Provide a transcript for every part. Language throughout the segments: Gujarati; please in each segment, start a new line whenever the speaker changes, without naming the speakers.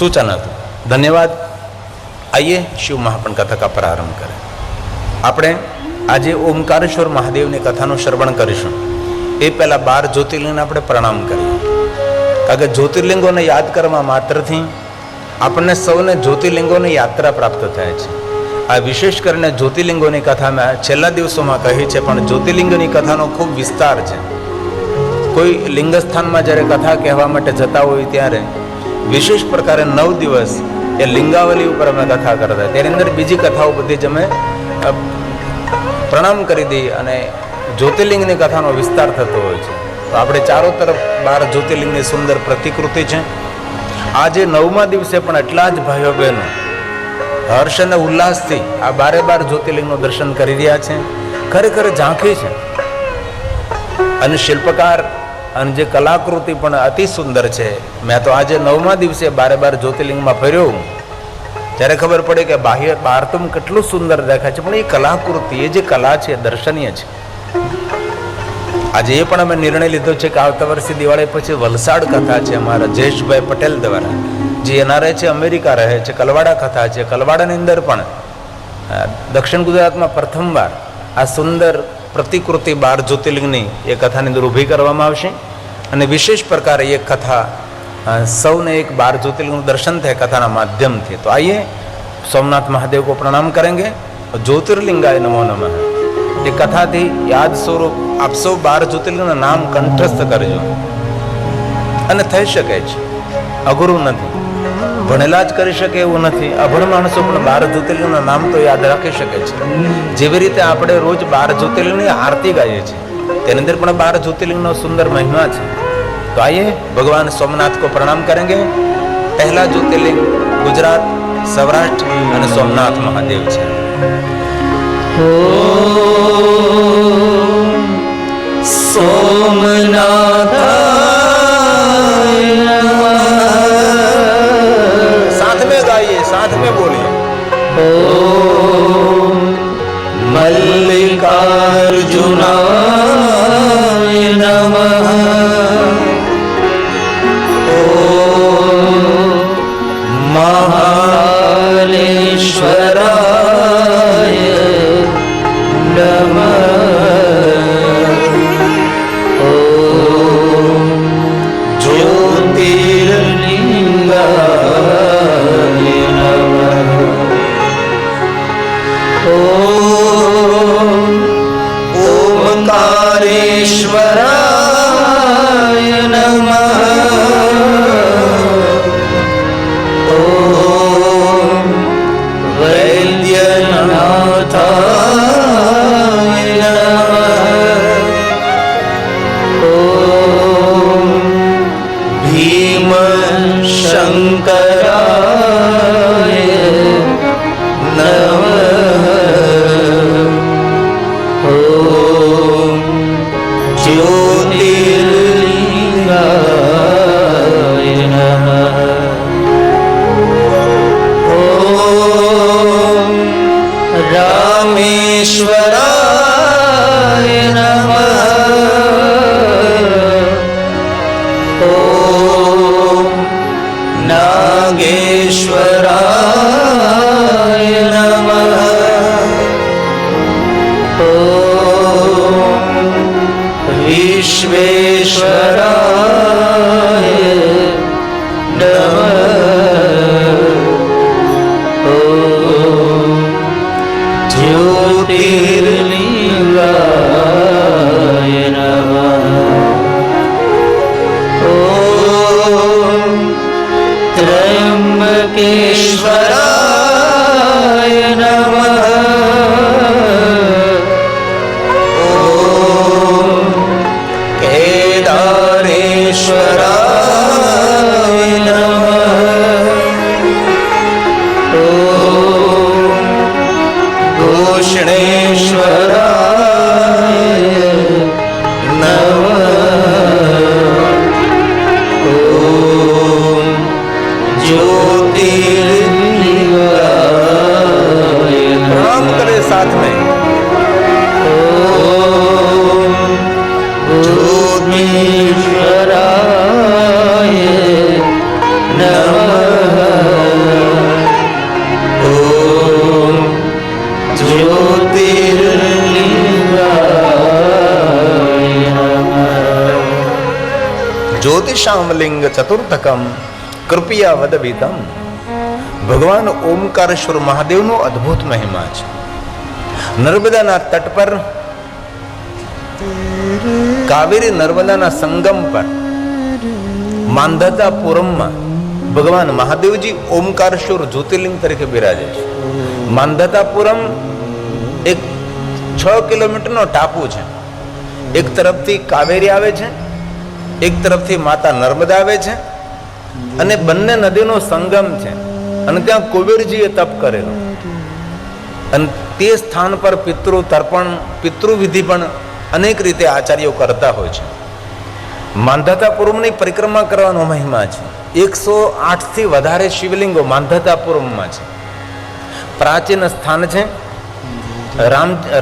सूचन હતું. ધન્યવાદ. આइए शिव महापण कथा का प्रारंभ करें. આપણે આજે ઓમકારેશ્વર મહાદેવની કથાનું શ્રવણ કરીશું. એ પહેલાં 12 જ્યોતિર્લિંગને આપણે પ્રણામ કરીએ. કારણ કે જ્યોતિર્લિંગોને યાદ કરવા માત્રથી આપણને સૌને જ્યોતિર્લિંગોની યાત્રા પ્રાપ્ત થાય છે. આ વિશેષ કરીને જ્યોતિર્લિંગોની કથા મેં છેલ્લા દિવસોમાં કહી છે, પણ જ્યોતિર્લિંગની કથાનો ખૂબ વિસ્તાર છે. કોઈ લિંગસ્થાનમાં જ્યારે કથા કહેવા માટે જતા હોય ત્યારે વિશેષ પ્રકારે 9 દિવસ એ લિંગાવલી ઉપર અમે કથા કરતા. તેની અંદર બીજી કથાઓ બધી જ અમે પ્રણામ કરી દઈએ અને જ્યોતિર્લિંગની કથાનો વિસ્તાર થતો હોય છે. તો આપણે ચારો તરફ 12 જ્યોતિર્લિંગની સુંદર પ્રતિકૃતિ છે. આજે 9મા દિવસે પણ એટલા જ ભાઈઓ બહેનો હર્ષ અને ઉલ્લાસથી આ 12 જ્યોતિર્લિંગનું દર્શન કરી રહ્યા છે. ખરેખર ઝાંખી છે અને શિલ્પકાર અને જે કલાકૃતિ પણ અતિ સુંદર છે. મેં તો આજે 9મા દિવસે 12 જ્યોતિર્લિંગમાં ફર્યો ત્યારે ખબર પડે કે બહાર તો કેટલું સુંદર દેખાય છે, પણ એ કલાકૃતિ, એ જે કલા છે દર્શનીય છે. આજે એ પણ અમે નિર્ણય લીધો છે કે આવતા વર્ષે દિવાળી પછી વલસાડ કથા છે અમારા જયેશભાઈ પટેલ દ્વારા, જે એનઆરઆઈ છે, અમેરિકા રહે છે. કલવાડા કથા છે. કલવાડાની અંદર પણ દક્ષિણ ગુજરાતમાં પ્રથમવાર આ સુંદર પ્રતિકૃતિ 12 જ્યોતિર્લિંગની એ કથાની અંદર ઊભી કરવામાં આવશે. અને વિશેષ પ્રકારે એ કથા સૌને એક 12 જ્યોતિર્લિંગનું દર્શન થાય કથાના માધ્યમથી. તો આइए સોમનાથ महादेव को प्रणाम करेंगे. ज्योतिर्लिंगाय नमो नमः એ કથાથી યાદ સ્વરૂપ આપ સૌ 12 જ્યોતિર્લિંગના નામ કંઠસ્થ કરજો. અને થઈ શકે છે, અઘરું નથી. ભણેલા જ કરી શકે એવું નથી. અભણ માણસો પણ 12 જ્યોતિર્લિંગના નામ તો યાદ રાખી શકે છે. જેવી રીતે આપણે રોજ 12 જ્યોતિર્લિંગની આરતી ગાઈએ છીએ, તેની અંદર પણ 12 જ્યોતિર્લિંગનો સુંદર મહિમા છે. તો આइए ભગવાન સોમનાથ को प्रणाम करेंगे. પહેલા જ્યોતિર્લિંગ ગુજરાત, સૌરાષ્ટ્ર અને સોમનાથ મહાદેવ છે.
सोमनाथाय
साथ में गाइए, साथ में बोलिए.
ओम मल्लिकार्जुनाय नमः. ओम महाकालेश्वराय नमः. ओम ज्योतिर्लिंगाय नमः. ओम ओमकारेश्वराय नमः. ओम वैद्यनाथाय नमः. ओम भीमशंकराय नमः. ओम ज्योतिर्लिंगाय नमः. ओम रामेश्वराय नमः. ओम नागेश्वराय नमः. ओम विश्वेश्वराय नमः. ओम ज्योतिर्लिंगाय नमः. ओम त्र्यंबकेश्वराय नमः. ओम केदारेश्वराय नमः. ओम घोषणेश्वराय नमः. ओम ज्योतिर्लिंगाय
प्रणाम करें साथ में.
ओम ज्योतिर्लिंगाय नमः.
જ્યોતિષામ લિંગ ચતુર્થકમ કૃપયા વદવિતમ. ભગવાન ઓમકારેશ્વર મહાદેવનો અદ્ભુત મહિમા છે. નર્મદાના તટ પર, કાવેરી નર્મદાના સંગમ પર, માંધાતાપુરમમાં ભગવાન મહાદેવજી ઓમકારેશ્વર જ્યોતિર્લિંગ તરીકે બિરાજે છે. માંધાતાપુરમ એક 6 કિલોમીટરનો ટાપુ છે. એક તરફથી કાવેરી આવે છે, એક તરફથી માતા નર્મદા આવે છે, અને બંને નદીનો સંગમ છે. અને ત્યાં કુબેરજીએ તપ કરેલો, અને તે સ્થાન પર પિતૃ તર્પણ, પિતૃવિધિ પણ અનેક રીતે આચાર્યો કરતા હોય છે. માંધાતાપુરમની પરિક્રમા કરવાનો મહિમા છે. 108 થી વધારે શિવલિંગો માંધાતાપુરમમાં છે. પ્રાચીન સ્થાન છે.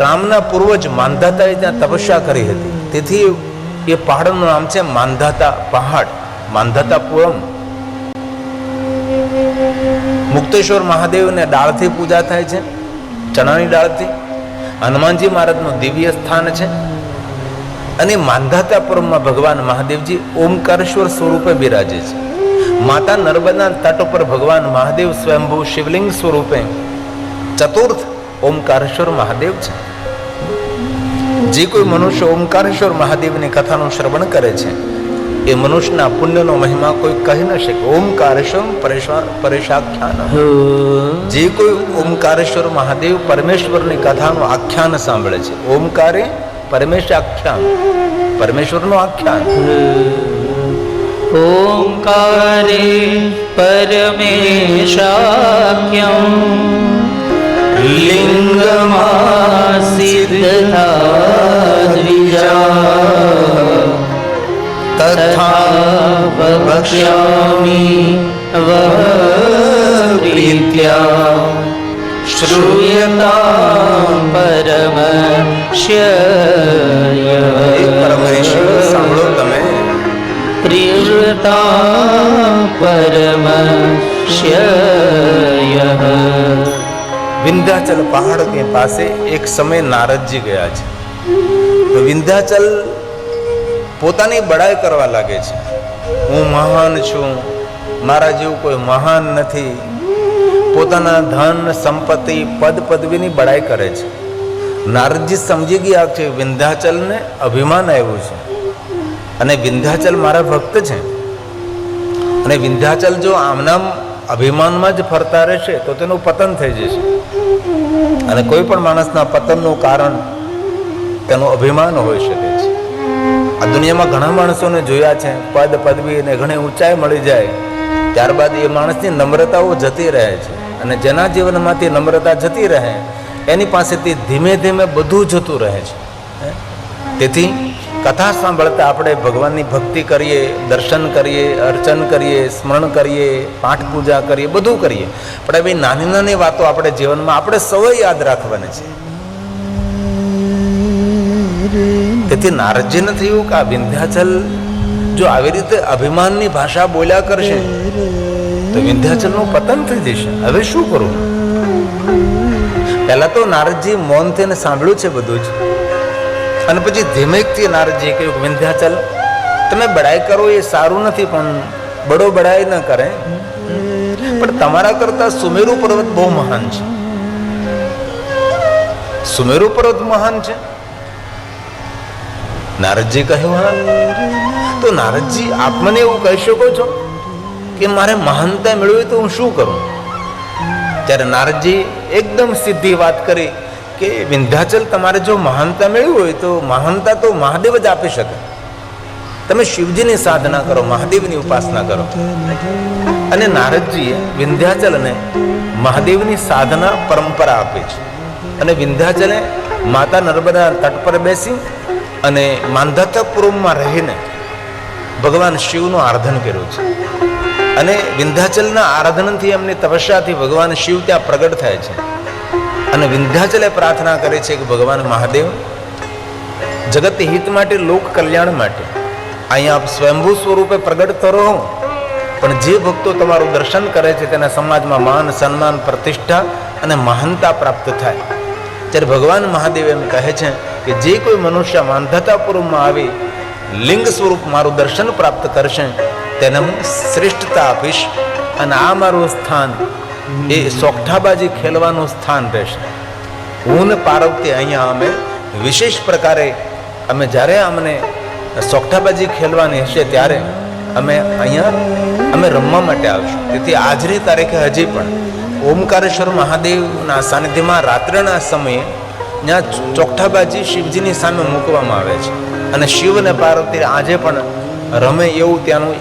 રામના પૂર્વજ માંધાતાએ ત્યાં તપસ્યા કરી હતી, તેથી એ પહાડનું નામ છે માંધાતા પહાડ, માંધાતાપુરમ. મુક્તેશ્વર મહાદેવને ડાળથી પૂજા થાય છે, ચણાની ડાળથી. હનુમાનજી મહારાજનું દિવ્ય સ્થાન છે. અને માંધાતાપુરમમાં ભગવાન મહાદેવજી ઓમકારેશ્વર સ્વરૂપે બિરાજે છે. માતા નર્મદાના તટ ઉપર ભગવાન મહાદેવ સ્વયંભૂ શિવલિંગ સ્વરૂપે ચતુર્થ ઓમકારેશ્વર મહાદેવ છે. જે કોઈ મનુષ્ય ઓમકારેશ્વર મહાદેવની કથાનું શ્રવણ કરે છે, એ મનુષ્યના પુણ્યનો મહિમા કોઈ કહી ન શકે. ઓમકારેશ્વર પરેશાખ્યાન. જે કોઈ ઓમકારેશ્વર મહાદેવ પરમેશ્વરની કથાનું આખ્યાન સાંભળે છે, ઓમકારે પરમેશાખ્યાન, પરમેશ્વરનું આખ્યાન.
ઓમકારે પરમેશાખ્યમ લિંગમાં સિદ્ધતા દ્વિજા તથા વક્ષ્યામિ વપ્રીત્યા શ્રૂયતાં પરમશ્ય.
સાંભળો તમે.
પ્રિયતાં પરમશ્ય.
વિંધ્યાચલ પહાડ કે પાસે એક સમય નારદજી ગયા છે. તો વિંધ્યાચલ પોતાની બડાઈ કરવા લાગે છે. હું મહાન છું, મારા જેવું કોઈ મહાન નથી. પોતાના ધન સંપત્તિ પદ પદવીની બડાઈ કરે છે. નારદજી સમજી ગયા છે વિંધ્યાચલને અભિમાન આવ્યું છે, અને વિંધ્યાચલ મારા ભક્ત છે. અને વિંધ્યાચલ જો આમનામ અભિમાનમાં જ ફરતા રહેશે તો તેનું પતન થઈ જશે. અને કોઈ પણ માણસના પતનનું કારણ તેનું અભિમાન હોઈ શકે છે. આ દુનિયામાં ઘણા માણસોને જોયા છે, પદ પદવી અને ઘણી ઊંચાઈ મળી જાય, ત્યારબાદ એ માણસની નમ્રતાઓ જતી રહે છે. અને જેના જીવનમાંથી નમ્રતા જતી રહે, એની પાસેથી ધીમે ધીમે બધું જતું રહે છે. તેથી કથા સાંભળતા આપણે ભગવાનની ભક્તિ કરીએ, દર્શન કરીએ, અર્ચન કરીએ, સ્મરણ કરીએ, પાઠ પૂજા કરીએ, બધું કરીએ, પણ એવી નાની નાની વાતો આપણે જીવનમાં આપણે સૌએ યાદ રાખવાની છે. તેથી નારદજીને થયું કે આ વિંધ્યાચલ જો આવી રીતે અભિમાનની ભાષા બોલ્યા કરશે તો વિંધ્યાચલનું પતન થઈ જશે. હવે શું કરું? પહેલા તો નારદજી મૌન થઈને સાંભળ્યું છે બધું જ, અને પછી ધીમેકથી નારદજીએ કહ્યું કે વિંધ્યાચલ તમે બડાઈ કરો એ સારું નથી, પણ બડો બડાઈ ન કરે, પણ તમારા કરતા સુમેરુ પર્વત બહુ મહાન છે. સુમેરુ પર્વત મહાન છે? નારદજી કહ્યું હા. તો નારદજી આપ મને એવું કહી શકો છો કે મારે મહાનતા મેળવી તો હું શું કરું? ત્યારે નારદજી એકદમ સીધી વાત કરી કે વિંધ્યાચલ તમારે જો મહાનતા મેળવી હોય તો મહાનતા તો મહાદેવ જ આપી શકે. તમે શિવજીની સાધના કરો, મહાદેવની ઉપાસના કરો. અને નારદજીએ વિંધ્યાચલને મહાદેવની સાધના પરંપરા આપી છે. અને વિંધ્યાચલે માતા નર્મદા તટ પર બેસી અને માંધાતાપુરમમાં રહીને ભગવાન શિવનું આરાધન કર્યું છે. અને વિંધ્યાચલના આરાધનથી, એમની તપસ્યાથી ભગવાન શિવ ત્યાં પ્રગટ થાય છે. અને વિંધ્યાચલે પ્રાર્થના કરે છે કે ભગવાન મહાદેવ, જગત હિત માટે, લોક કલ્યાણ માટે અહીંયા આપ સ્વયંભૂ સ્વરૂપે પ્રગટ તો રહો, પણ જે ભક્તો તમારું દર્શન કરે છે તેના સમાજમાં માન, સન્માન, પ્રતિષ્ઠા અને મહાનતા પ્રાપ્ત થાય. ત્યારે ભગવાન મહાદેવ એમ કહે છે કે જે કોઈ મનુષ્ય માંધાતાપુરમમાં આવી લિંગ સ્વરૂપ મારું દર્શન પ્રાપ્ત કરશે તેને હું શ્રેષ્ઠતા આપીશ. અને આ મારું સ્થાન એ સોગઠાબાજી ખેલવાનું સ્થાન રહેશે. હું ને પાર્વતી અહીંયા અમે વિશેષ પ્રકારે અમે જ્યારે અમને સોગઠાબાજી ખેલવાની હશે ત્યારે અમે અહીંયા અમે રમવા માટે આવશું. તેથી આજની તારીખે હજી પણ ઓમકારેશ્વર મહાદેવના સાનિધ્યમાં રાત્રિના સમયે ત્યાં ચોકઠાબાજી શિવજીની સામે મૂકવામાં આવે છે અને શિવ અને પાર્વતી આજે પણ રમે એવું ત્યાંનું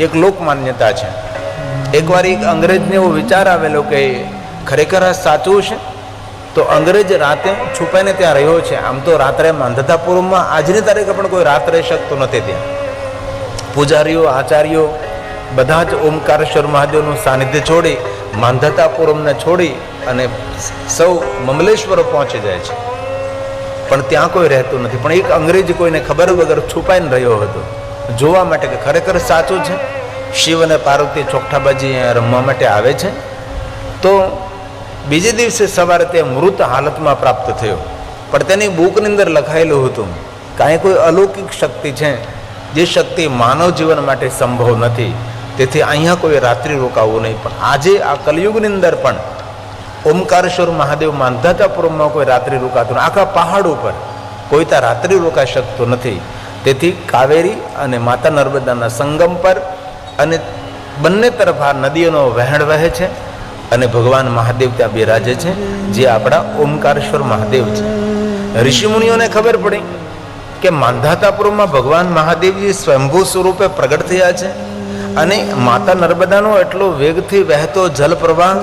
એક લોક માન્યતા છે. એકવાર એક અંગ્રેજને એવો વિચાર આવેલો કે ખરેખર આ સાચું છે, તો અંગ્રેજ રાતે છુપાઈને ત્યાં રહ્યો છે. આમ તો રાત્રે માંધાતાપુરમમાં આજની તારીખે પણ કોઈ રાત રહી શકતો નથી. ત્યાં પૂજારીઓ આચાર્યો બધા જ ઓમકારેશ્વર મહાદેવનું સાનિધ્ય છોડી માંધાતાપુરમને છોડી અને સૌ મમલેશ્વર પહોંચી જાય છે, પણ ત્યાં કોઈ રહેતું નથી. પણ એક અંગ્રેજ કોઈને ખબર વગર છુપાઈને રહ્યો હતો જોવા માટે કે ખરેખર સાચું છે શિવ અને પાર્વતી ચોકઠાબાજી રમવા માટે આવે છે. તો બીજે દિવસે સવારે તે મૃત હાલતમાં પ્રાપ્ત થયો. પણ તેની બુકની અંદર લખાયેલું હતું કાંઈ કોઈ અલૌકિક શક્તિ છે જે શક્તિ માનવ જીવન માટે સંભવ નથી, તેથી અહીંયા કોઈ રાત્રિ રોકાવું નહીં. પણ આજે આ કલયુગની અંદર પણ ઓમકારેશ્વર મહાદેવ માંધાતાપુરમમાં કોઈ રાત્રિ રોકાતું નથી. આખા પહાડ ઉપર કોઈ ત્યાં રાત્રિ રોકાઈ શકતો નથી. તેથી કાવેરી અને માતા નર્મદાના સંગમ પર અને બંને તરફ આ નદીઓનો વહેણ વહે છે અને ભગવાન મહાદેવ ત્યાં બિરાજે છે, જે આપણા ઓમકારેશ્વર મહાદેવ છે. ઋષિમુનિઓને ખબર પડી કે માંધાતાપુરમાં ભગવાન મહાદેવજી સ્વયંભૂ સ્વરૂપે પ્રગટ થયા છે અને માતા નર્મદાનો એટલો વેગથી વહેતો જલ પ્રવાહ,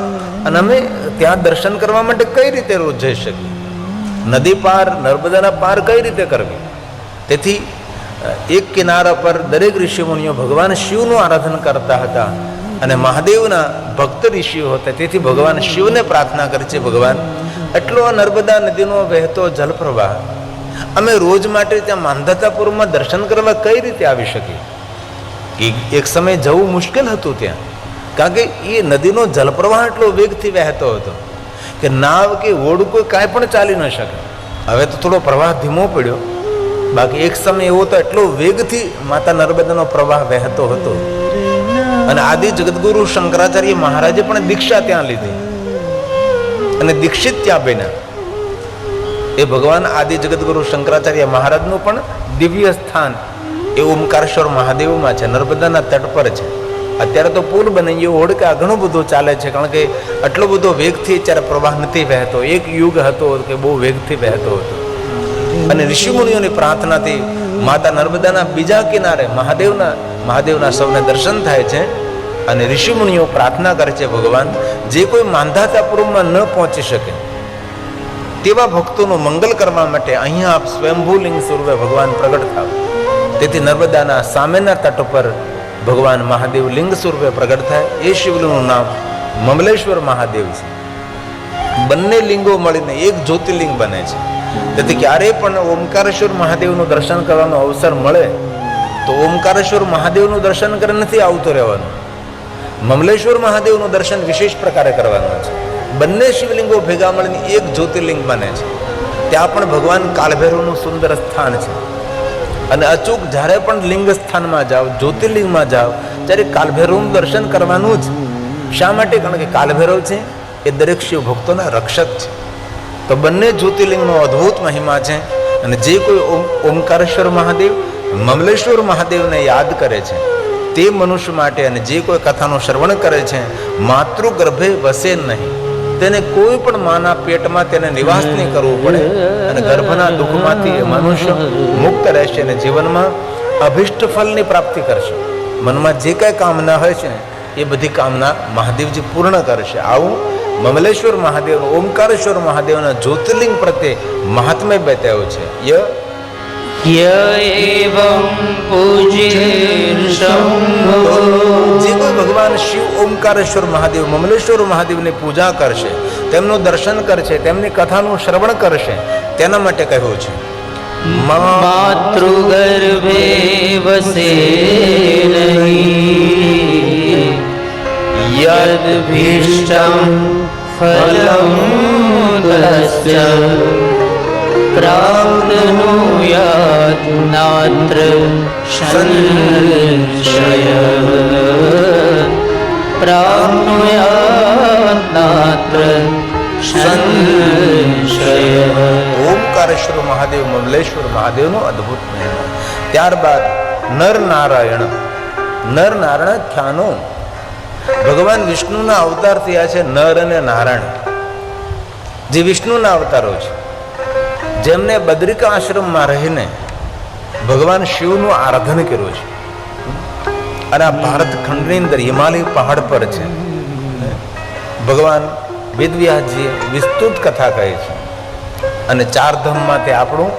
અને અમે ત્યાં દર્શન કરવા માટે કઈ રીતે રોજ જઈ શકીએ? નદી પાર નર્મદાના પાર કઈ રીતે કરવી? તેથી એક કિનારા પર દરેક ઋષિમુનિઓ ભગવાન શિવનું આરાધન કરતા હતા અને મહાદેવના ભક્ત ઋષિઓ હતા. તેથી ભગવાન શિવને પ્રાર્થના કરે છે, ભગવાન એટલો નર્મદા નદીનો વહેતો જલ પ્રવાહ અમે રોજ માટે ત્યાં માંધાતાપુરમાં દર્શન કરવા કઈ રીતે આવી શકીએ? એક સમય જવું મુશ્કેલ હતું ત્યાં, કારણ કે એ નદીનો જલપ્રવાહ એટલો વેગથી વહેતો હતો કે નાવ કે ઓડ કોઈ કાંઈ પણ ચાલી ન શકે. હવે તો થોડો પ્રવાહ ધીમો પડ્યો, બાકી એક સમય એવો તો એટલો વેગથી માતા નર્મદાનો પ્રવાહ વહેતો હતો. અને આદિ જગતગુરુ શંકરાચાર્ય મહારાજે પણ દીક્ષા ત્યાં લીધી અને દીક્ષિત ત્યાં બન્યા. એ ભગવાન આદિ જગતગુરુ શંકરાચાર્ય મહારાજનું પણ દિવ્ય સ્થાન એ ઓમકારેશ્વર મહાદેવમાં છે, નર્મદાના તટ પર છે. અત્યારે તો પુલ બની ગયો, હોડકા ઘણું બધું ચાલે છે, કારણ કે આટલો બધો વેગથી અત્યારે પ્રવાહ નથી વહેતો. એક યુગ હતો કે બહુ વેગથી વહેતો હતો અને ઋષિમુનિઓની પ્રાર્થનાથી માતા નર્મદાના બીજા કિનારે મહાદેવના સૌને દર્શન થાય છે. અને ઋષિમુનિઓ પ્રાર્થના કરે છે, ભગવાન જે કોઈ માંધાતાપુરમાં ન પહોંચી શકે તેવા ભક્તોનું મંગલ કરવા માટે અહીંયા આપ સ્વયંભૂલિંગ સ્વરૂપે ભગવાન પ્રગટ થાવ. તેથી નર્મદાના સામેના તટ પર ભગવાન મહાદેવ લિંગ સ્વરૂપે પ્રગટ થાય. એ શિવલિંગનું નામ મમલેશ્વર મહાદેવ છે. બંને લિંગો મળીને એક જ્યોતિર્લિંગ બને છે. તેથી ક્યારેય પણ ઓમકારેશ્વર મહાદેવનું દર્શન કરવાનો અવસર મળે તો ઓમકારેશ્વર મહાદેવનું દર્શન કરે નથી આવતું રહેવાનું, મમલેશ્વર મહાદેવનું દર્શન વિશેષ પ્રકારે કરવાનું છે. બંને શિવલિંગો ભેગા મળીને એક જ્યોતિર્લિંગ બને છે. ત્યાં પણ ભગવાન કાલભૈરવનું સુંદર સ્થાન છે. અને અચૂક જ્યારે પણ લિંગ સ્થાનમાં જાઓ, જ્યોતિર્લિંગમાં જાઓ, ત્યારે કાલભૈરવનું દર્શન કરવાનું જ. શા માટે? કારણ કે કાલભૈરવ છે એ દરેક શિવ ભક્તોના રક્ષક છે. તો બંને જ્યોતિર્લિંગનો અદ્ભુત મહિમા છે. અને જે કોઈ ઓમકારેશ્વર મહાદેવ મમલેશ્વર મહાદેવને યાદ કરે છે તે મનુષ્ય માટે, અને જે કોઈ કથાનું શ્રવણ કરે છે, માતૃગર્ભે વસે નહીં, તેને કોઈ પણ માના પેટમાં તેને નિવાસ નહીં કરવું પડે અને ગર્ભના દુઃખમાંથી મનુષ્ય મુક્ત રહેશે અને જીવનમાં અભિષ્ટ ફલની પ્રાપ્તિ કરશે. મનમાં જે કાંઈ કામના હોય છે એ બધી કામના મહાદેવજી પૂર્ણ કરશે. આવું મમલેશ્વર મહાદેવ, ઓમકારેશ્વર મહાદેવના જ્યોતિર્લિંગ પ્રત્યે મહાત્મ્ય બતાવ્યું છે.
એવં પૂજ્યર્ષંભો,
જે કોઈ ભગવાન શિવ ઓમકારેશ્વર મહાદેવ મમલેશ્વર મહાદેવની પૂજા કરશે, તેમનું દર્શન કરશે, તેમની કથાનું શ્રવણ કરશે, તેના માટે કહ્યું છે
માતૃગર્ભે વસે નહીં, યદભીષ્ટં ફલં તસ્ય પ્રાપ્નુયાત નાત્ર સંશય પ્રાપ્નુયાત નાત્ર સંશય.
ઓમકારેશ્વર મહાદેવ મમલેશ્વર મહાદેવનો અદ્ભુત મહિમા. ત્યારબાદ નર નારાયણ ખ્યાનો ભગવાન વિષ્ણુના અવતાર થયા છે. નર અને નારાયણ જે વિષ્ણુના અવતારો છે, જેમને બદ્રિકા આશ્રમમાં રહીને ભગવાન શિવનું આરાધન કર્યું છે. અને આ ભારત ખંડની અંદર હિમાલય પહાડ પર છે. ભગવાન વેદવ્યાસજીએ વિસ્તૃત કથા કહી છે. અને ચાર ધામમાં તે આપણું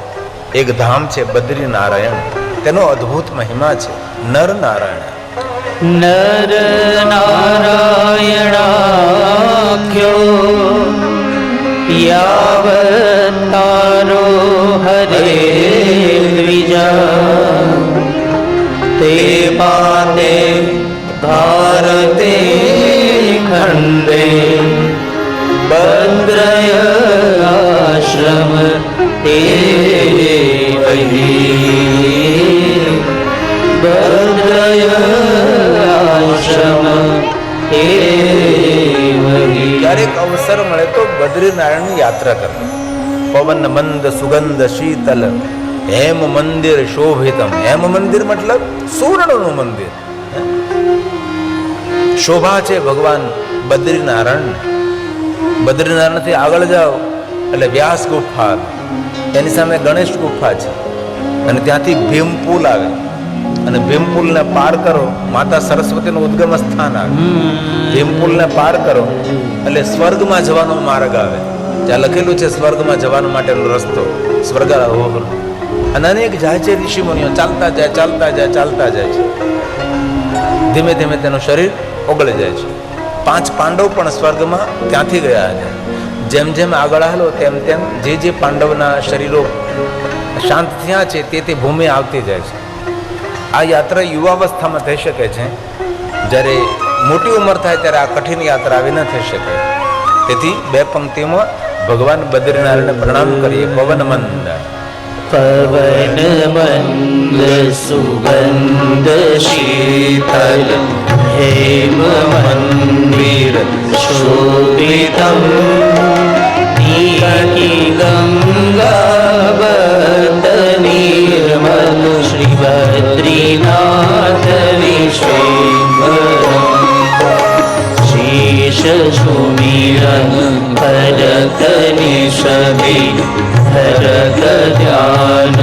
એક ધામ છે બદ્રીનારાયણ. તેનો અદ્ભુત મહિમા છે. નર નારાયણ
નર નારાયણાખ્યો યાવતારો હરે દ્વિજા તે પાતે ભારતે ખંડે ભદ્રય આશ્રમ તે ભદ્રય આશ્રમ તે.
ક્યારેક અવસર મળે તો બદ્રીનારાયણની યાત્રા કરવી. પવન મંદ સુગંધ શીતલ હેમ મંદિર શોભિતમ. હેમ મંદિર મતલબ સુવર્ણનું મંદિર. શોભા છે ભગવાન બદ્રીનારાયણ. બદ્રીનારાયણથી આગળ જાઓ એટલે વ્યાસ ગુફા આવે, એની સામે ગણેશ ગુફા છે, અને ત્યાંથી ભીમપુલ આવે, અને ભીમપુલને પાર કરો માતા સરસ્વતીનું ઉદ્ગમ સ્થાન આવે. ભીમપુલને પાર કરો એટલે સ્વર્ગમાં જવાનો માર્ગ આવે. ત્યાં લખેલું છે સ્વર્ગમાં જવા માટેનો રસ્તો સ્વર્ગ. અને અનેક જાય છે ઋષિ મુનિઓ, ચાલતા જાય છે. ધીમે ધીમે તેનું શરીર ઓગળી જાય છે. 5 પાંડવ પણ સ્વર્ગમાં ત્યાંથી ગયા હતા. જેમ જેમ આગળ હાલો તેમ તેમ જે પાંડવના શરીરો શાંત થયા છે તે ભૂમિ આવતી જાય છે. આ યાત્રા યુવાવસ્થામાં થઈ શકે છે. જ્યારે મોટી ઉંમર થાય ત્યારે આ કઠિન યાત્રા આવી ન થઈ શકે. તેથી 2 પંક્તિઓમાં ભગવાન બદ્રીનારાયણને પ્રણામ કરીએ. પવન મંદ
પવન મંદ સુગંધ શીતલ હેમ મંદિર શોભિતમ નીકી ગંગાવત નિર્મલ શ્રી બદ્રીનાથ વિશ્વેશ્વર શીશ સુમિરન ભરત નિષભી ભરત ધ્યાન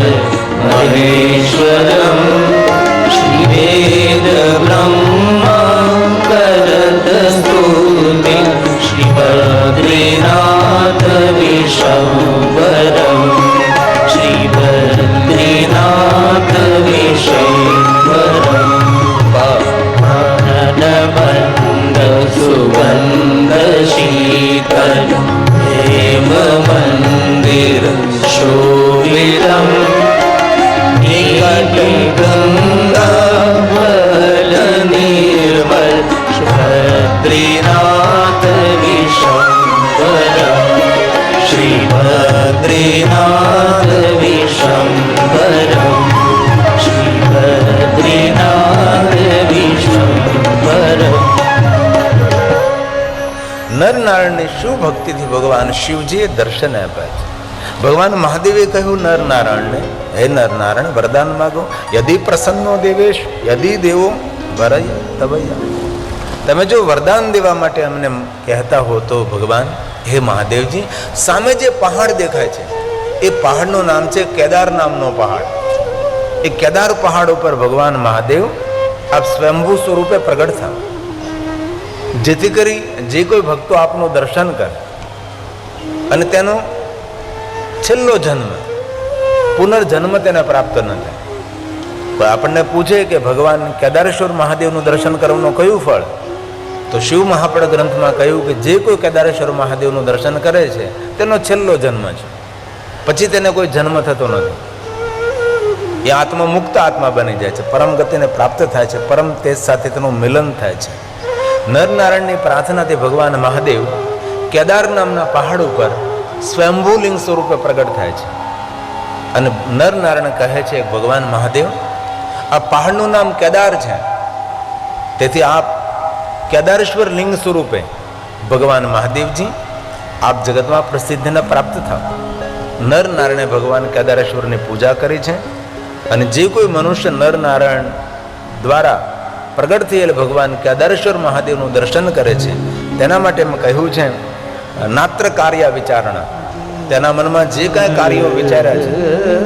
મહેશ્વરમ શ્રી વેદ બ્રહ્મા કરત સ્તુતિ શ્રી બદ્રીનાથ વિશ્વરમ શ્રી બદ્રીનાથ વિશ્વરમ. મંદ સુગંધ શીતલ હેમ મંદિર શોભિતમ નિકટ ગંગાવલ નિર્મલ બદ્રીનાથ વિશ્વરમ શ્રી બદ્રીનાથ વિશ્વરમ શ્રી બદ્રીનાથ વિશ્વરમ.
નરનારાયણની શું ભક્તિથી ભગવાન શિવજીએ દર્શન આપ્યા છે. ભગવાન મહાદેવે કહ્યું નરનારાયણને, હે નરનારાયણ વરદાન માગો. યદિ પ્રસન્નો દેવેશ યદિ દેવો વરય તવય. તમે જો વરદાન દેવા માટે અમને કહેતા હો તો ભગવાન હે મહાદેવજી, સામે જે પહાડ દેખાય છે એ પહાડનું નામ છે કેદાર નામનો પહાડ. એ કેદાર પહાડ ઉપર ભગવાન મહાદેવ આપ સ્વયંભૂ સ્વરૂપે પ્રગટ થાવ, જેથી કરી જે કોઈ ભક્તો આપનું દર્શન કરે અને તેનો છેલ્લો જન્મ પુનર્જન્મ તેને પ્રાપ્ત ન થાય. કોઈ આપણને પૂછે કે ભગવાન કેદારેશ્વર મહાદેવનું દર્શન કરવાનું કયું ફળ, તો શિવ મહાપડ ગ્રંથમાં કહ્યું કે જે કોઈ કેદારેશ્વર મહાદેવનું દર્શન કરે છે તેનો છેલ્લો જન્મ છે, પછી તેને કોઈ જન્મ થતો નથી. એ આત્મા મુક્ત આત્મા બની જાય છે, પરમ ગતિને પ્રાપ્ત થાય છે, પરમ તેજ સાથે તેનું મિલન થાય છે. નરનારાયણની પ્રાર્થનાથી ભગવાન મહાદેવ કેદાર નામના પહાડ ઉપર સ્વયંભૂ લિંગ સ્વરૂપે પ્રગટ થાય છે. અને નર નારાયણ કહે છે ભગવાન મહાદેવ આ પહાડનું નામ કેદાર છે, તેથી આપ કેદારેશ્વર લિંગ સ્વરૂપે ભગવાન મહાદેવજી આપ જગતમાં પ્રસિદ્ધિને પ્રાપ્ત થાવ. નર નારાયણે ભગવાન કેદારેશ્વરની પૂજા કરી છે અને જે કોઈ મનુષ્ય નર નારાયણ દ્વારા પ્રગટ થયેલ ભગવાન કેદારેશ્વર મહાદેવનું દર્શન કરે છે તેના માટે મેં કહ્યું છે નાત્ર કાર્ય વિચારણા. તેના મનમાં જે કાંઈ કાર્યો વિચાર્યા છે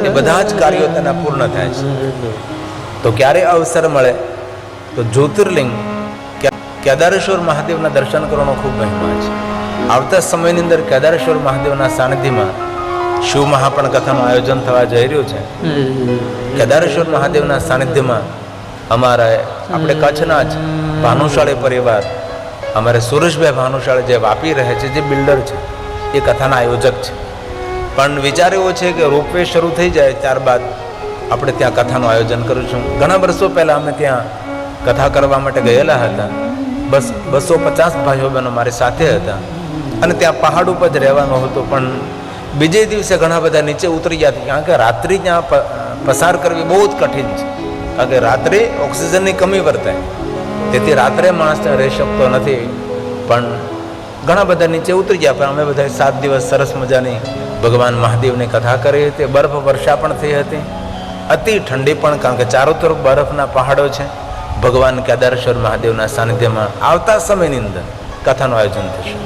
એ બધા જ કાર્યો તેના પૂર્ણ થાય છે. તો ક્યારે અવસર મળે તો જ્યોતિર્લિંગ કેદારેશ્વર મહાદેવના દર્શન કરવાનો ખૂબ મહિમા છે. આવતા સમયની અંદર કેદારેશ્વર મહાદેવના સાનિધ્યમાં શિવ મહાપણ કથાનું આયોજન થવા જઈ રહ્યું છે. કેદારેશ્વર મહાદેવના સાનિધ્યમાં અમારા આપણે કચ્છના જ ભાનુશાળી પરિવાર, અમારે સુરેશભાઈ ભાનુશાળી જે વાપી રહે છે, જે બિલ્ડર છે, એ કથાના આયોજક છે. પણ વિચાર એવો છે કે રોપવે શરૂ થઈ જાય ત્યારબાદ આપણે ત્યાં કથાનું આયોજન કરીશું. ઘણા વર્ષો પહેલાં અમે ત્યાં કથા કરવા માટે ગયેલા હતા. બસ 250 ભાઈઓ બહેનો મારી સાથે હતા અને ત્યાં પહાડ ઉપર જ રહેવાનું હતું. પણ બીજે દિવસે ઘણા બધા નીચે ઉતરી ગયા, કારણ કે રાત્રિ ત્યાં પસાર કરવી બહુ જ કઠિન છે, કારણ કે રાત્રે ઓક્સિજનની કમી વર્તાય, તેથી રાત્રે માણસ ત્યાં રહી શકતો નથી. પણ ઘણા બધા નીચે ઉતરી ગયા. પણ અમે બધા 7 દિવસ સરસ મજાની ભગવાન મહાદેવની કથા કરી હતી. બરફ વર્ષા પણ થઈ હતી, અતિ ઠંડી પણ, કારણ કે ચારો તરફ બરફના પહાડો છે. ભગવાન કેદારેશ્વર મહાદેવના સાનિધ્યમાં આવતા સમયની અંદર કથાનું આયોજન થશે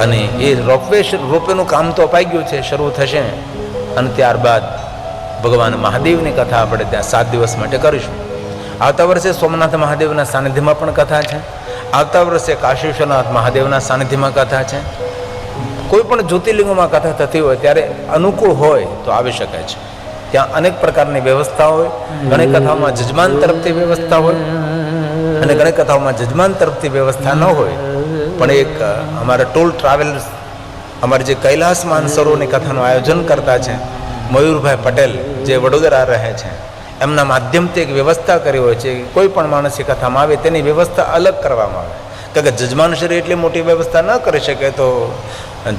અને એ રોપવેનું કામ તો અપાઈ ગયું છે, શરૂ થશે અને ત્યારબાદ ભગવાન મહાદેવની કથા આપણે ત્યાં 7 દિવસ માટે કરીશું. આવતા વર્ષે સોમનાથ મહાદેવના સાનિધ્યમાં પણ કથા છે. આવતા વર્ષે કાશી વિશ્વનાથ મહાદેવના સાનિધ્યમાં કથા છે. કોઈ પણ જ્યોતિર્લિંગોમાં કથા થતી હોય ત્યારે અનુકૂળ હોય તો આવી શકાય છે. ત્યાં અનેક પ્રકારની વ્યવસ્થા હોય. ઘણી કથાઓમાં જજમાન તરફથી વ્યવસ્થા હોય અને ઘણી કથાઓમાં જજમાન તરફથી વ્યવસ્થા ન હોય. પણ એક અમારા ટૂર ટ્રાવેલર્સ, અમારે જે કૈલાસ માનસરોવરની કથાનું આયોજન કરતા છે મયુરભાઈ પટેલ, જે વડોદરા રહે છે, એમના માધ્યમથી એક વ્યવસ્થા કરી હોય છે. કોઈ પણ માણસ એ કથામાં આવે તેની વ્યવસ્થા અલગ કરવામાં આવે, કારણ કે જજમાન શ્રી એટલી મોટી વ્યવસ્થા ન કરી શકે. તો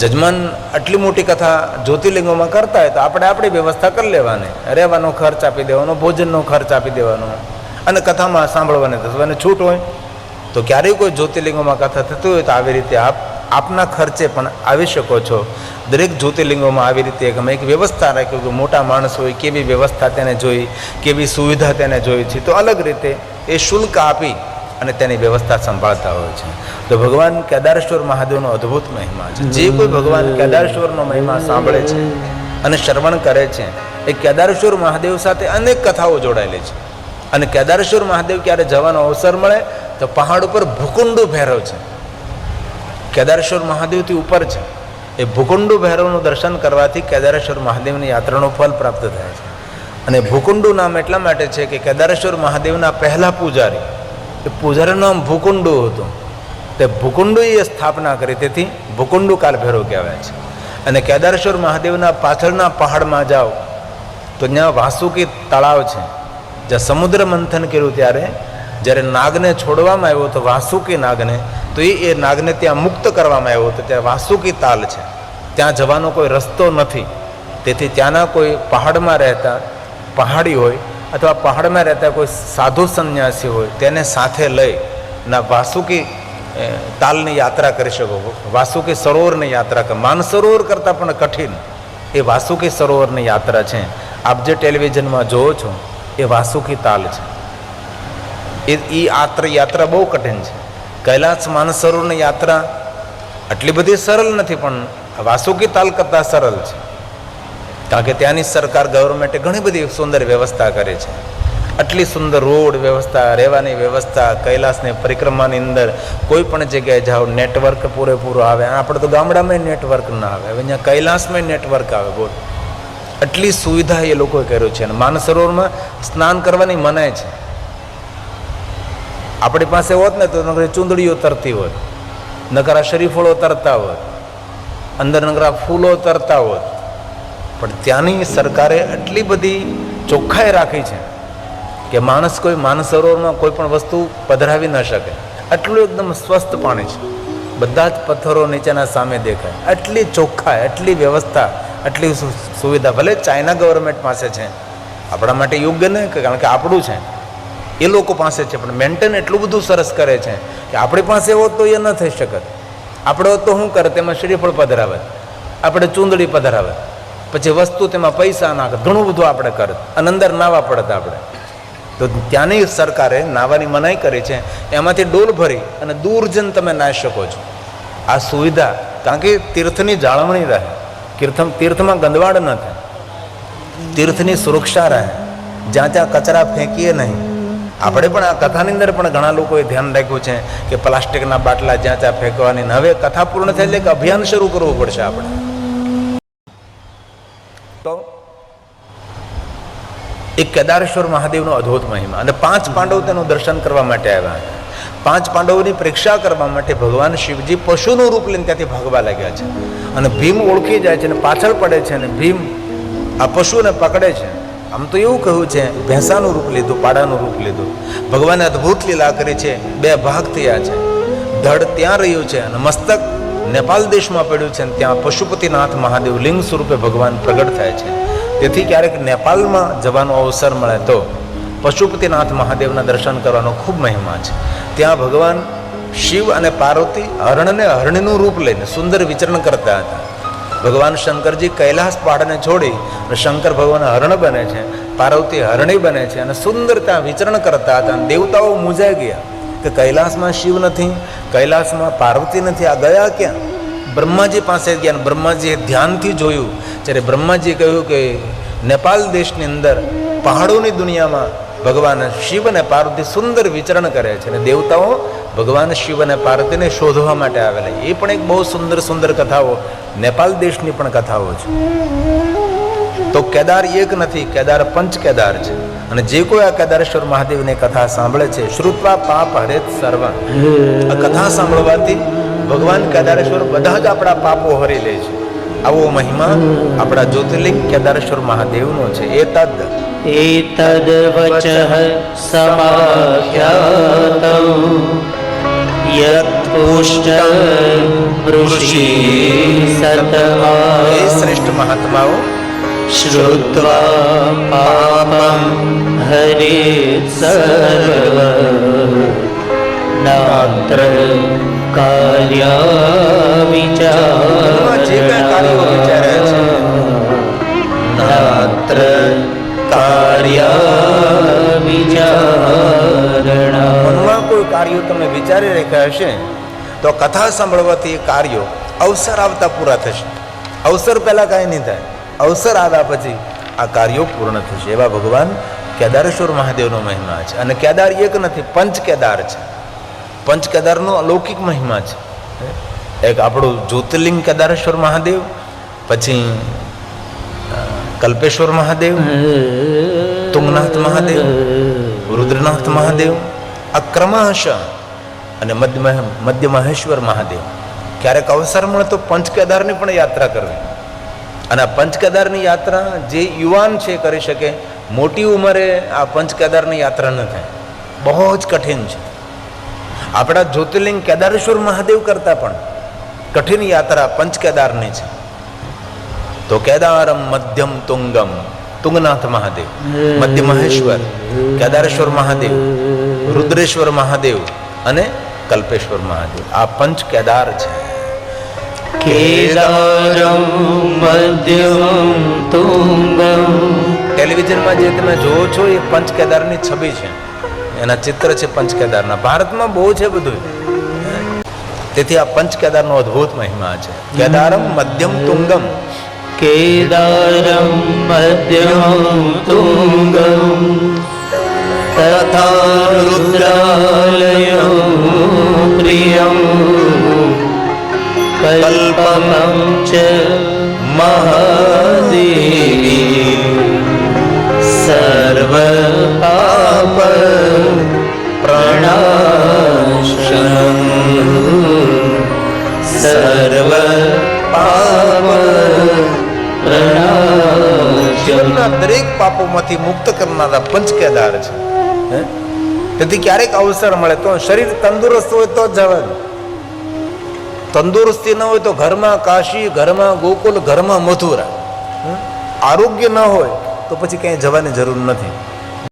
જજમાન આટલી મોટી કથા જ્યોતિર્લિંગોમાં કરતા હોય તો આપણે આપણી વ્યવસ્થા કરી લેવાની, રહેવાનો ખર્ચ આપી દેવાનો, ભોજનનો ખર્ચ આપી દેવાનો અને કથામાં સાંભળવાની થવાની છૂટ હોય. તો ક્યારેય કોઈ જ્યોતિર્લિંગોમાં કથા થતી હોય તો આવી રીતે આપ આપના ખર્ચે પણ આવી શકો છો. દરેક જ્યોતિર્લિંગોમાં આવી રીતે અમે એક વ્યવસ્થા રાખ્યું કે મોટા માણસ હોય કેવી વ્યવસ્થા તેને જોઈ, કેવી સુવિધા તેને જોઈ છે, તો અલગ રીતે એ શુલ્ક આપી અને તેની વ્યવસ્થા સંભાળતા હોય છે. તો ભગવાન કેદારેશ્વર મહાદેવનો અદ્ભુત મહિમા છે. જે કોઈ ભગવાન કેદારેશ્વરનો મહિમા સાંભળે છે અને શ્રવણ કરે છે, એ કેદારેશ્વર મહાદેવ સાથે અનેક કથાઓ જોડાયેલી છે. અને કેદારેશ્વર મહાદેવ ક્યારે જવાનો અવસર મળે તો પહાડ ઉપર ભૂકુંડુ ભૈરવ છે, કેદારેશ્વર મહાદેવથી ઉપર છે. એ ભૂકુંડુ ભૈરવનું દર્શન કરવાથી કેદારેશ્વર મહાદેવની યાત્રાનું ફલ પ્રાપ્ત થાય છે. અને ભૂકુંડુ નામ એટલા માટે છે કે કેદારેશ્વર મહાદેવના પહેલા પૂજારી, એ પૂજારીનું નામ ભૂકુંડુ હતું. તે ભૂકુંડુએ સ્થાપના કરી, તેથી ભૂકુંડુ કાલ ભૈરવ કહેવાય છે. અને કેદારેશ્વર મહાદેવના પાછળના પહાડમાં જાઓ તો ત્યાં વાસુકી તળાવ છે, જ્યાં સમુદ્ર મંથન કર્યું ત્યારે જ્યારે નાગને છોડવામાં આવ્યો તો વાસુકી નાગને, તો એ નાગને ત્યાં મુક્ત કરવામાં આવ્યો હતો. ત્યાં વાસુકી તાલ છે, ત્યાં જવાનો કોઈ રસ્તો નથી. તેથી ત્યાંના કોઈ પહાડમાં રહેતા પહાડી હોય અથવા પહાડમાં રહેતા કોઈ સાધુ સંન્યાસી હોય તેને સાથે લઈ ના વાસુકી તાલની યાત્રા કરી શકો. વાસુકી સરોવરની યાત્રા કરો. માનસરોવર કરતાં પણ કઠિન એ વાસુકી સરોવરની યાત્રા છે. આપ જે ટેલિવિઝનમાં જોવો છો એ વાસુકી તાલ છે. એ યાત્રા બહુ કઠિન છે. કૈલાસ માનસરોવરની યાત્રા આટલી બધી સરળ નથી, પણ વાસુકી તાલ કરતાં સરળ છે, કારણ કે ત્યાંની સરકાર ગવર્મેન્ટે ઘણી બધી સુંદર વ્યવસ્થા કરી છે. આટલી સુંદર રોડ વ્યવસ્થા, રહેવાની વ્યવસ્થા, કૈલાસની પરિક્રમાની અંદર કોઈ પણ જગ્યાએ જાઓ નેટવર્ક પૂરેપૂરું આવે. આપણે તો ગામડામાં નેટવર્ક ના આવે, હવે અહીંયા કૈલાસમાં નેટવર્ક આવે. બોલ, આટલી સુવિધા એ લોકોએ કર્યું છે. અને માનસરોવરમાં સ્નાન કરવાની મનાય છે. આપણી પાસે હોત ને તો નગર ચૂંદડીઓ તરતી હોત, નકરા શરીફળો તરતા હોત, અંદર નકરા ફૂલો તરતા હોત. પણ ત્યાંની સરકારે આટલી બધી ચોખ્ખાઈ રાખી છે કે માણસ કોઈ માનસરોવરમાં કોઈ પણ વસ્તુ પધરાવી ન શકે. આટલું એકદમ સ્વસ્થ પાણી છે, બધા જ પથ્થરો નીચેના સામે દેખાય. આટલી ચોખ્ખાઈ, આટલી વ્યવસ્થા આટલી સુવિધા ભલે ચાઇના ગવર્મેન્ટ પાસે છે, આપણા માટે યોગ્ય નહીં, કારણ કે આપણું છે, એ લોકો પાસે છે, પણ મેન્ટેન એટલું બધું સરસ કરે છે કે આપણી પાસે હોત તો એ ન થઈ શકત. આપણે હોત તો શું કરે, તેમાં શ્રીફળ પધરાવે, આપણે ચૂંદડી પધરાવે, પછી વસ્તુ તેમાં પૈસા નાખે, ઘણું બધું આપણે કરત અને અંદર નાવા પડત આપણે. તો ત્યાંની સરકારે નાવાની મનાઈ કરી છે, એમાંથી ડોલ ભરી અને દૂર જઈને તમે નાહી શકો છો. આ સુવિધા, કારણ કે તીર્થની જાળવણી રહે, તીર્થમાં ગંદવાડ ન થાય, તીર્થની સુરક્ષા રહે, જ્યાં ત્યાં કચરા ફેંકીએ નહીં. આપણે પણ આ કથાની અંદર પણ ઘણા લોકોએ ધ્યાન રાખ્યું છે કે પ્લાસ્ટિકના બાટલા જ્યાં ત્યાં ફેંકવાની. હવે કથા પૂર્ણ થાય એટલે એક અભિયાન શરૂ કરવું પડશે આપણે. તો એક કેદારેશ્વર મહાદેવનો અદ્ભુત મહિમા, અને 5 પાંડવ તેનું દર્શન કરવા માટે આવ્યા હતા. 5 પાંડવોની પરીક્ષા કરવા માટે ભગવાન શિવજી પશુનું રૂપ લઈને ત્યાંથી ભાગવા લાગ્યા છે, અને ભીમ ઓળખી જાય છે અને પાછળ પડે છે, અને ભીમ આ પશુને પકડે છે. આમ તો એવું કહ્યું છે, ભેંસાનું રૂપ લીધું, પાડાનું રૂપ લીધું. ભગવાને અદ્ભુત લીલા કરી છે, 2 ભાગ થયા છે. ધડ ત્યાં રહ્યું છે અને મસ્તક નેપાલ દેશમાં પડ્યું છે, અને ત્યાં પશુપતિનાથ મહાદેવ લિંગ સ્વરૂપે ભગવાન પ્રગટ થાય છે. તેથી ક્યારેક નેપાલમાં જવાનો અવસર મળે તો પશુપતિનાથ મહાદેવના દર્શન કરવાનો ખૂબ મહિમા છે. ત્યાં ભગવાન શિવ અને પાર્વતી હરણને હરણીનું રૂપ લઈને સુંદર વિચરણ કરતા હતા. ભગવાન શંકરજી કૈલાસ પહાડને છોડી અને શંકર ભગવાન હરણ બને છે, પાર્વતી હરણી બને છે, અને સુંદર ત્યાં વિચરણ કરતા હતા. અને દેવતાઓ મૂંઝાઈ ગયા કે કૈલાસમાં શિવ નથી, કૈલાસમાં પાર્વતી નથી, આ ગયા ક્યાં? બ્રહ્માજી પાસે ગયા, અને બ્રહ્માજીએ ધ્યાનથી જોયું. જ્યારે બ્રહ્માજીએ કહ્યું કે નેપાલ દેશની અંદર પહાડોની દુનિયામાં ભગવાન શિવ અને પાર્વતી સુંદર વિચરણ કરે છે, અને દેવતાઓ ભગવાન શિવ અને પાર્વતીને શોધવા માટે આવેલા. એ પણ એક બહુ સુંદર સુંદર કથાઓ, નેપાલ દેશની પણ કથાઓ છે. તો કેદાર એક નથી, કેદાર 5 કેદાર છે. અને જે કોઈ આ કેદારેશ્વર મહાદેવની કથા સાંભળે છે, શ્રુત્વા પાપ હરેત સર્વ, આ કથા સાંભળવાથી ભગવાન કેદારેશ્વર બધા જ આપણા પાપો હરી લે છે. આવો મહિમા આપણા જ્યોતિર્લિંગ કેદારેશ્વર મહાદેવનો છે.
एतद् वचः समाख्यातं यत्पुष्ट ऋषि सतमा
એ શ્રેષ્ઠ મહાત્માઓ
श्रुत्वा पापं हरेत् सर्व नात्र कार्या
જે કઈ કાર્યો વિચારે છે,
નાત્ર કાર્યા વિચારણા.
મનમાં કોઈ કાર્યો તમે વિચારી રાખ્યા હશે તો કથા સાંભળવાથી એ કાર્યો અવસર આવતા પૂરા થશે. અવસર પહેલા કાંઈ નહીં થાય, અવસર આવ્યા પછી આ કાર્યો પૂર્ણ થશે. એવા ભગવાન કેદારેશ્વર મહાદેવનો મહિમા છે. અને કેદાર એક નથી, 5 કેદાર છે. 5 કેદારનો અલૌકિક મહિમા છે. એક આપણું જ્યોતિર્લિંગ કેદારેશ્વર મહાદેવ, પછી કલ્પેશ્વર મહાદેવ, તુંગનાથ મહાદેવ, રુદ્રનાથ મહાદેવ, આ ક્રમશઃ, અને મધ્ય મહેશ્વર મહાદેવ. ક્યારેક અવસર મળે તો 5 કેદારની પણ યાત્રા કરવી. અને આ 5 કેદારની યાત્રા જે યુવાન છે કરી શકે, મોટી ઉંમરે આ 5 કેદારની યાત્રા ન થાય, બહુ જ કઠિન છે. આપણા જ્યોતિર્લિંગ કેદારેશ્વર મહાદેવ કરતાં પણ કઠિન યાત્રા 5 કેદારની છે. તો કેદારમ મધ્યમ તુંગમ, તુંગનાથ મહાદેવ, મધ્ય મહેશ્વર, કેદારેશ્વર મહાદેવ, રુદ્રેશ્વર મહાદેવ અને કલ્પેશ્વર મહાદેવ, આ 5 કેદાર છે.
કેદારમ મધ્યમ તુંગમ.
ટેલિવિઝનમાં જે તમે જોવો છો એ 5 કેદારની છબી છે, એના ચિત્ર છે 5 કેદારના. ભારતમાં બહુ છે બધું. તેથી આ 5 કેદારનો અદ્ભુત મહિમા છે. કેદારમ મધ્યમ તુંગમ,
કેદારમ મધ્યમ તુંગમ તથા રુદ્રાલયો પ્રિયમ કલ્પમં ચ મહાદેવી સર્વ પાપ પ્રણાશનમ સર્વ પાપ
જીવનના દરેક પાપોમાંથી મુક્ત કરનારા 5 કેદાર છે. તેથી ક્યારેક અવસર મળે તો, શરીર તંદુરસ્ત હોય તો જવા દો. તંદુરસ્તી ન હોય તો ઘરમાં કાશી, ઘરમાં ગોકુલ, ઘરમાં મથુરા, આરોગ્ય ન હોય તો પછી ક્યાંય જવાની જરૂર નથી.